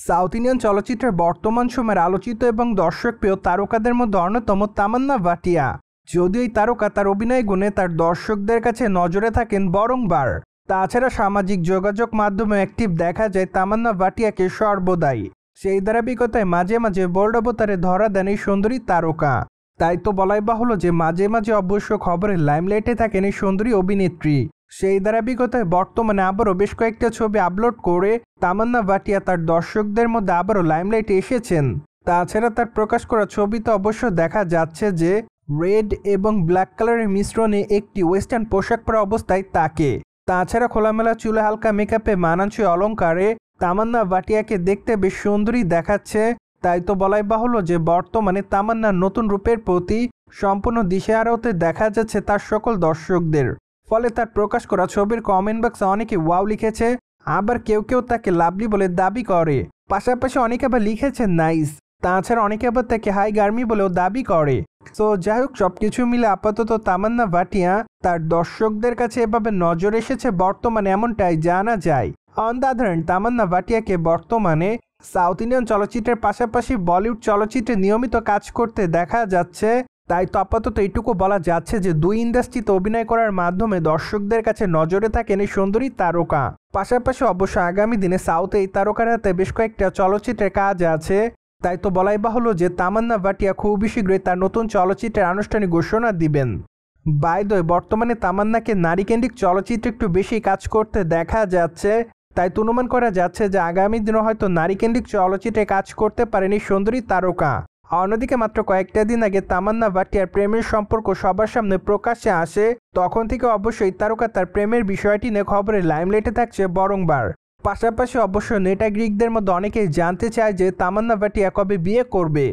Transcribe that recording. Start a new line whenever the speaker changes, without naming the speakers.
South Indian চলচ্চিত্রের বর্তমান সময়ের আলোচিত এবং দর্শকপ্রিয় তারকাদের মধ্যে অন্যতম তামান্না ভাটিয়া। যদিও এই তারকা তার অভিনয় গুণে তার দর্শকদের কাছে নজরে থাকেন বারংবার। তাছাড়া সামাজিক যোগাযোগ মাধ্যমে অ্যাক্টিভ দেখা যায় তামান্না ভাটিয়াকে সর্বদাই। সেই ধারাবাহিকতায় মাঝে মাঝে বোল্ড অবতারে ধরা দেন এই সুন্দরী তারকা। তাই তো বলাই বাহুল্য যে মাঝে মাঝে অবশ্য খবরের লাইমলাইটে থাকেন এই সুন্দরী অভিনেত্রী। সেই ধারাবাহিকতায় বর্তমানে আবারও বেশ কয়েকটা ছবি আপলোড করে তামান্না ভাটিয়া তার দর্শকদের মধ্যে আবারও লাইমলাইটে এসেছেন। তাছাড়া তার প্রকাশ করা ছবিতে অবশ্য দেখা যাচ্ছে যে রেড এবং ব্ল্যাক কালারের মিশ্রণে একটি ওয়েস্টার্ন পোশাক পরা অবস্থায় তাকে। তাছাড়া খোলামেলা চুলে হালকা মেকআপে মানানসই অলংকারে তামান্না ভাটিয়াকে দেখতে বেশ সুন্দরী দেখাচ্ছে। তাই তো বলাই বাহুল্য যে বর্তমানে তামান্নার নতুন রূপের প্রতি সম্পূর্ণ দিশেহারা হতে দেখা যাচ্ছে তার সকল দর্শকদের। ফলে তার প্রকাশ করা ছবির কমেন্ট বক্সে অনেকে ওয়াও লিখেছে, আবার কেউ কেউ তাকে লাভলি বলে দাবি করে। পাশাপাশি অনেকে আবার লিখেছে নাইস। তাছাড়া অনেকে আবার তাকে হাই গার্মি বলেও দাবি করে। সো যাই হোক, সবকিছু মিলে আপাতত তামান্না ভাটিয়া তার দর্শকদের কাছে এভাবে নজর এসেছে বর্তমানে, এমনটাই জানা যায়। অন দ্য আদার হ্যান্ড, তামান্না ভাটিয়াকে বর্তমানে সাউথ ইন্ডিয়ান চলচ্চিত্রের পাশাপাশি বলিউড চলচ্চিত্রে নিয়মিত কাজ করতে দেখা যাচ্ছে। তাই তো আপাতত এইটুকু বলা যাচ্ছে যে দুই ইন্ডাস্ট্রিতে অভিনয় করার মাধ্যমে দর্শকদের কাছে নজরে থাকেন এই সুন্দরী তারকা। পাশাপাশি অবশ্য আগামী দিনে সাউথে এই তারকার হাতে বেশ কয়েকটা চলচ্চিত্রের কাজ আছে। তাই তো বলাই বাহুল্য যে তামান্না ভাটিয়া খুবই শীঘ্রই তার নতুন চলচ্চিত্রের আনুষ্ঠানিক ঘোষণা দিবেন। বাই দ্য ওয়ে, বর্তমানে তামান্নাকে নারীকেন্দ্রিক চলচ্চিত্রে একটু বেশি কাজ করতে দেখা যাচ্ছে। তাই তো অনুমান করা যাচ্ছে যে আগামী দিনে হয়তো নারীকেন্দ্রিক চলচ্চিত্রে কাজ করতে পারেন এই সুন্দরী তারকা। অন্যদিকে মাত্র কয়েকটা দিন আগে তামান্না ভাটিয়ার প্রেমের সম্পর্ক সবার সামনে প্রকাশ্যে আসে। তখন থেকে অবশ্যই তারকা তার প্রেমের বিষয়টি নিয়ে খবরে লাইমলাইটে থাকছে বারংবার। পাশাপাশি অবশ্য নেটা গ্রিকদের মধ্যে অনেকেই জানতে চায় যে তামান্না ভাটিয়া কবে বিয়ে করবে।